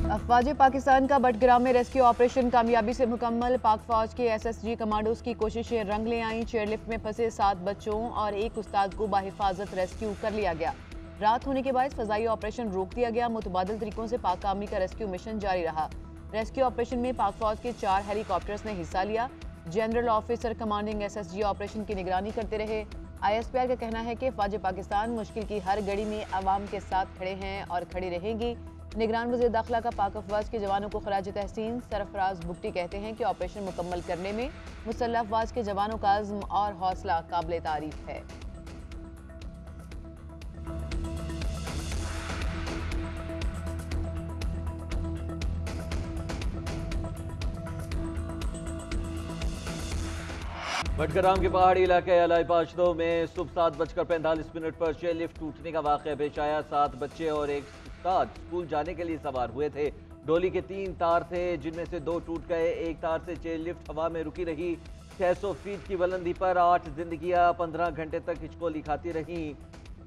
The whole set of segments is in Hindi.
अफवाज पाकिस्तान का बटग्राम में रेस्क्यू ऑपरेशन कामयाबी से मुकम्मल। पाक फौज के SSG कमांडोज की कोशिशें रंग ले आईं। चेयरलिफ्ट में फंसे 7 बच्चों और एक उस्ताद को बाहिफाजत रेस्क्यू कर लिया गया। रात होने के बाद फजाई ऑपरेशन रोक दिया गया। मुतबादिल तरीकों से पाक आर्मी का रेस्क्यू मिशन जारी रहा। रेस्क्यू ऑपरेशन में पाक फौज के 4 हेलीकॉप्टर्स ने हिस्सा लिया। General officer commanding SSG operation की निगरानी करते रहे। ISPR का कहना है कि फौज पाकिस्तान मुश्किल की हर घड़ी में अवाम के साथ खड़े हैं और खड़ी रहेंगी। निगरान वज़ीर दाखिला का पाक अफवाज के जवानों को खराज तहसीन। सरफराज बुगटी कहते हैं कि ऑपरेशन मुकम्मल करने में मुसल्लह अफवाज के जवानों का अज़्म और हौसला काबिल तारीफ है। बटग्राम के पहाड़ी इलाके अलाई पाशदो में सुबह 7:45 पर चेयरलिफ्ट टूटने का वाक़या पेश आया। 7 बच्चे और एक उस्ताद स्कूल जाने के लिए सवार हुए थे। डोली के 3 तार थे, जिनमें से 2 टूट गए। एक तार से चेयरलिफ्ट हवा में रुकी रही। 600 फीट की बुलंदी पर 8 जिंदगियां 15 घंटे तक हिचकोली खाती रहीं।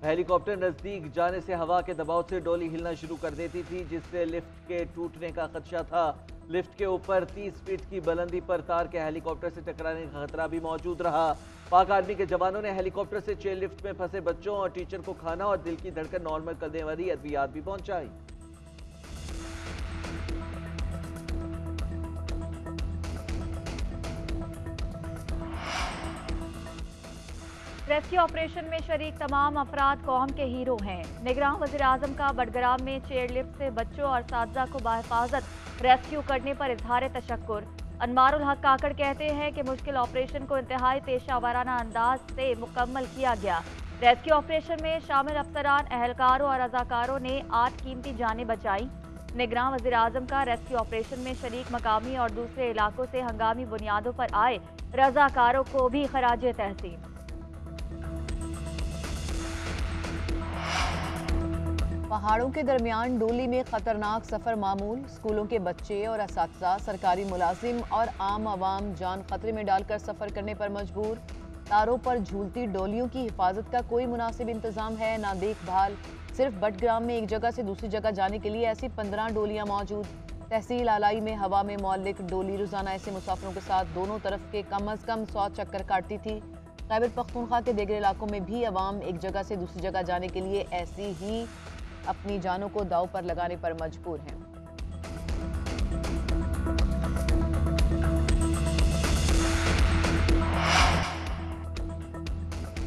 हेलीकॉप्टर नजदीक जाने से हवा के दबाव से डोली हिलना शुरू कर देती थी, जिससे लिफ्ट के टूटने का खदशा था। लिफ्ट के ऊपर 30 फीट की बुलंदी पर तार के हेलीकॉप्टर से टकराने का खतरा भी मौजूद रहा। पाक आर्मी के जवानों ने हेलीकॉप्टर से चेयरलिफ्ट में फंसे बच्चों और टीचर को खाना और दिल की धड़कन नॉर्मल करने वाली अद्वियात भी पहुंचाई। रेस्क्यू ऑपरेशन में शरीक तमाम अफराद कौम के हीरो हैं। निगरान वज़ीर आज़म का बटग्राम में चेयरलिफ्ट से बच्चों और साथी को बाहिफाजत रेस्क्यू करने पर इजहार तशक्कुर। अनवारुल हक काकड़ कहते हैं कि मुश्किल ऑपरेशन को इंतहाई पेशावराना अंदाज से मुकम्मल किया गया। रेस्क्यू ऑपरेशन में शामिल अफसरान, अहलकारों और रजाकारों ने 8 कीमती जानें बचाई। निगरान वज़ीर आज़म का रेस्क्यू ऑपरेशन में शरीक मकामी और दूसरे इलाकों से हंगामी बुनियादों पर आए रजाकारों को भी खराज तहसीन। पहाड़ों के दरमियान डोली में खतरनाक सफर मामूल। स्कूलों के बच्चे और असातिज़ा, सरकारी मुलाजिम और आम आवाम जान खतरे में डालकर सफर करने पर मजबूर। तारों पर झूलती डोलियों की हिफाजत का कोई मुनासिब इंतजाम है ना देखभाल। सिर्फ बटग्राम में एक जगह से दूसरी जगह जाने के लिए ऐसी 15 डोलियां मौजूद। तहसील आलाई में हवा में मौलिक डोली रोजाना ऐसे मुसाफिरों के साथ दोनों तरफ के कम अज कम 100 चक्कर काटती थी। खैबर पख्तूनख्वा के दीगर इलाकों में भी अवाम एक जगह से दूसरी जगह जाने के लिए ऐसी ही अपनी जानों को दांव पर लगाने पर मजबूर हैं।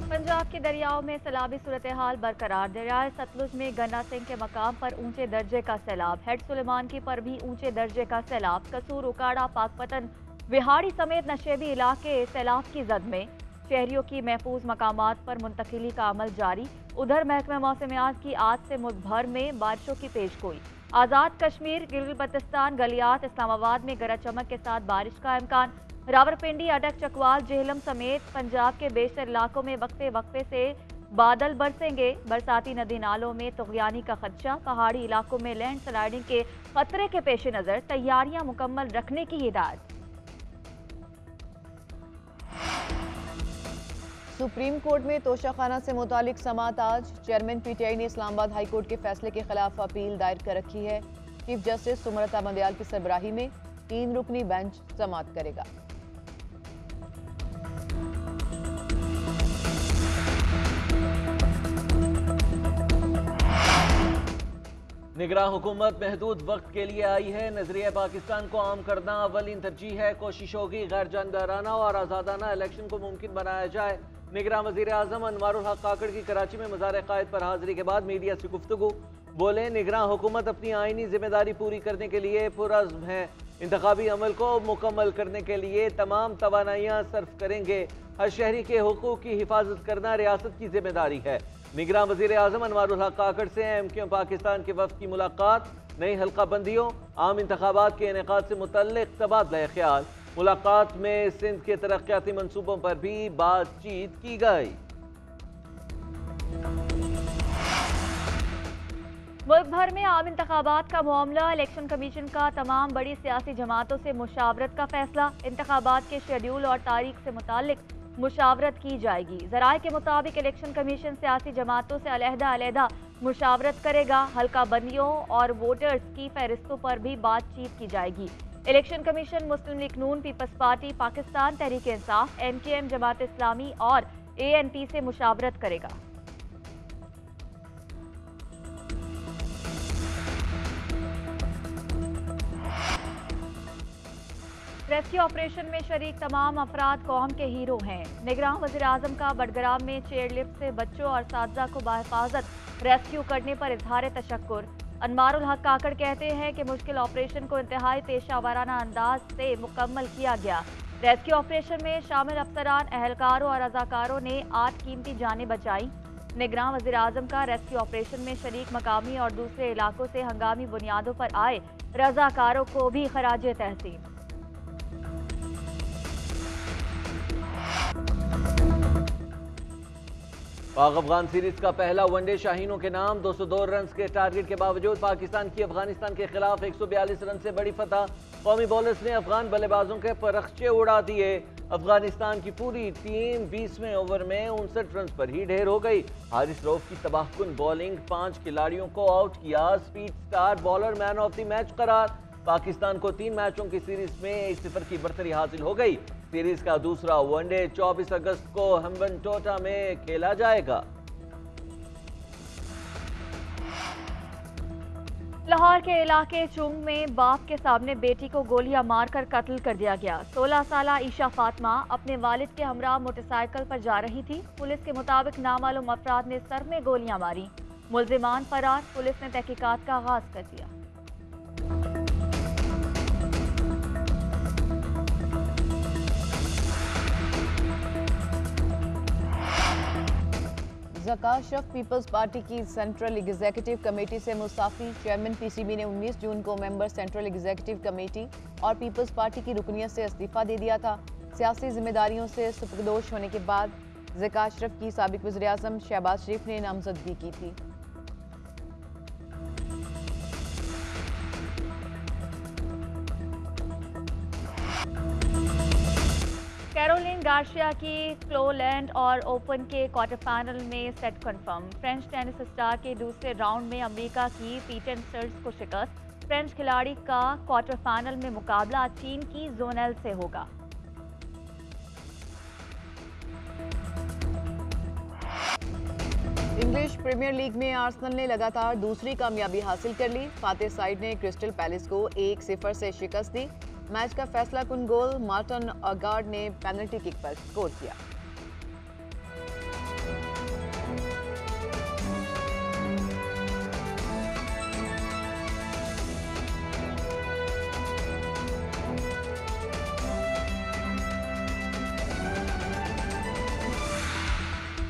पंजाब के दरियाओं में सैलाबी सूरत हाल बरकरार। दरियाए सतलुज में गन्ना सिंह के मकाम पर ऊंचे दर्जे का सैलाब। हेड सुलेमान की पर भी ऊंचे दर्जे का सैलाब। कसूर, उकाड़ा, पाकपतन, विहाड़ी समेत नशेबी इलाके सैलाब की जद में। शहरियों की महफूज मकामात पर मुंतकिली का अमल जारी। उधर महकमा मौसमियात की आज से मुल्क भर में बारिशों की पेशगोई। आज़ाद कश्मीर, गिलगित बल्तिस्तान, गलियात, इस्लामाबाद में गरज चमक के साथ बारिश का इम्कान। रावलपिंडी, अटक, चकवाल, जेहलम समेत पंजाब के बेशतर इलाकों में वक्फे वक्फे से बादल बरसेंगे। बरसाती नदी नालों में तुग़यानी का खदशा। पहाड़ी इलाकों में लैंड स्लाइडिंग के खतरे के पेश नज़र तैयारियां मुकम्मल रखने की हिदायत। सुप्रीम कोर्ट में तोशाखाना से मुतालिक समाअत आज। चेयरमैन PTI ने इस्लामाबाद हाई कोर्ट के फैसले के खिलाफ अपील दायर कर रखी है। चीफ जस्टिस सुमरता बंदयाल की सरबराही में 3 रुकनी बेंच समाअत करेगा। निगरान हुकूमत महदूद वक्त के लिए आई है। नजरिया पाकिस्तान को आम करना अवलीन तरजीह है। कोशिश होगी गैर जानदाराना और आज़ादाना इलेक्शन को मुमकिन बनाया जाए। निगरान वज़ीर आज़म अनवारुल हक काकड़ की कराची में मज़ार क़ायद पर हाजिरी के बाद मीडिया से गुफ्तगू। बोले, निगरान हुकूमत अपनी आईनी जिम्मेदारी पूरी करने के लिए पुरअज़्म है। इंतखाबी अमल को मुकम्मल करने के लिए तमाम तवानाइयाँ सर्फ करेंगे। हर शहरी के हुकूक की हिफाजत करना रियासत की जिम्मेदारी है। निगरान वज़ीर आज़म अनवारुल हक काकड़ से MQ पाकिस्तान के वफ़द की मुलाकात। नई हल्का बंदियों, आम इंतखाबात के इनेकाद से मुतल्लिक़ तबादला ख्याल। मुलाकात में सिंध के तरक्याती मंसूबों पर भी बातचीत की गई। मुल्क भर में आम इंतखाबात का मामला। इलेक्शन कमीशन का तमाम बड़ी सियासी जमातों से मुशावरत का फैसला। इंतखाबात के शेड्यूल और तारीख से मुतालिक मुशावरत की जाएगी। ज़राए के मुताबिक इलेक्शन कमीशन सियासी जमातों से अलहदा अलहदा मुशावरत करेगा। हल्का बंदियों और वोटर्स की फहरिस्तों पर भी बातचीत की जाएगी। इलेक्शन कमीशन मुस्लिम लीग नून, peoples party Pakistan, Tehreek Insaf, MKM, Jamaat Islami और ANP से मुशावरत करेगा। रेस्क्यू ऑपरेशन में शरीक तमाम अफराद कौम के हीरो हैं। निगरान वज़ीर-ए-आज़म का बडग्राम में चेयरलिफ्ट से बच्चों और साथीज़ा को बाहिफाजत रेस्क्यू करने पर इजहार तशक्कुर। अनवारुल हक काकड़ कहते हैं कि मुश्किल ऑपरेशन को इंतहाई पेशा अंदाज से मुकम्मल किया गया। रेस्क्यू ऑपरेशन में शामिल अफसरान, अहलकारों और रज़ाकारों ने 8 कीमती जानें बचाई। निगरान वज़ीर-ए-आज़म का रेस्क्यू ऑपरेशन में शरीक मकामी और दूसरे इलाकों से हंगामी बुनियादों पर आए रज़ाकारों को भी खराज तहसीन। पाक अफगान सीरीज का पहला वनडे शाहीनों के नाम। 202 रन के टारगेट के बावजूद पाकिस्तान की अफगानिस्तान के खिलाफ 142 रन से बड़ी फतह। कौमी बॉलर्स ने अफगान बल्लेबाजों के परखचे उड़ा दिए। अफगानिस्तान की पूरी टीम 20वें ओवर में 59 रन पर ही ढेर हो गई। हारिस रऊफ की तबाहकुन बॉलिंग 5 खिलाड़ियों को आउट किया। Speed star bowler man of the match करार। पाकिस्तान को 3 मैचों की सीरीज में 1-0 की बढ़तरी हासिल हो गई। सीरीज का दूसरा वनडे 24 अगस्त को हम्बनटोटा में खेला जाएगा। लाहौर के इलाके चुंग में बाप के सामने बेटी को गोलियां मारकर कत्ल कर दिया गया। 16 साला ईशा फातिमा अपने वालिद के हमरा मोटरसाइकिल पर जा रही थी। पुलिस के मुताबिक नामालूम अफराद ने सर में गोलियां मारी। मुल्जिमान फरार। पुलिस ने तहकीकात का आगाज कर दिया। ज़का अशरफ पीपल्स पार्टी की सेंट्रल एग्जीक्यूटिव कमेटी से मुस्ताफी। चेयरमैन PCB ने 19 जून को मेंबर सेंट्रल एग्जीक्यूटिव कमेटी और पीपल्स पार्टी की रुकनियत से इस्तीफा दे दिया था। सियासी जिम्मेदारियों से सुपुर्दोश होने के बाद ज़का अशरफ की साबिक वज़ीर-ए-आज़म शहबाज शरीफ ने नामजदगी की थी। कैरोलिन गार्सिया की क्लोलैंड और ओपन के क्वार्टर फाइनल में set confirm. French tennis star के दूसरे राउंड में अमेरिका की पीटन स्टर्स को शिकस्त। फ्रेंच खिलाड़ी का क्वार्टर फाइनल में मुकाबला चीन की जोनेल से होगा। इंग्लिश प्रीमियर लीग में आर्सेनल ने लगातार दूसरी कामयाबी हासिल कर ली। फातेह साइड ने क्रिस्टल पैलेस को 1-0 से शिकस्त दी। मैच का फैसला कुन गोल मार्टिन ओडेगार्ड ने पेनल्टी किक पर स्कोर किया।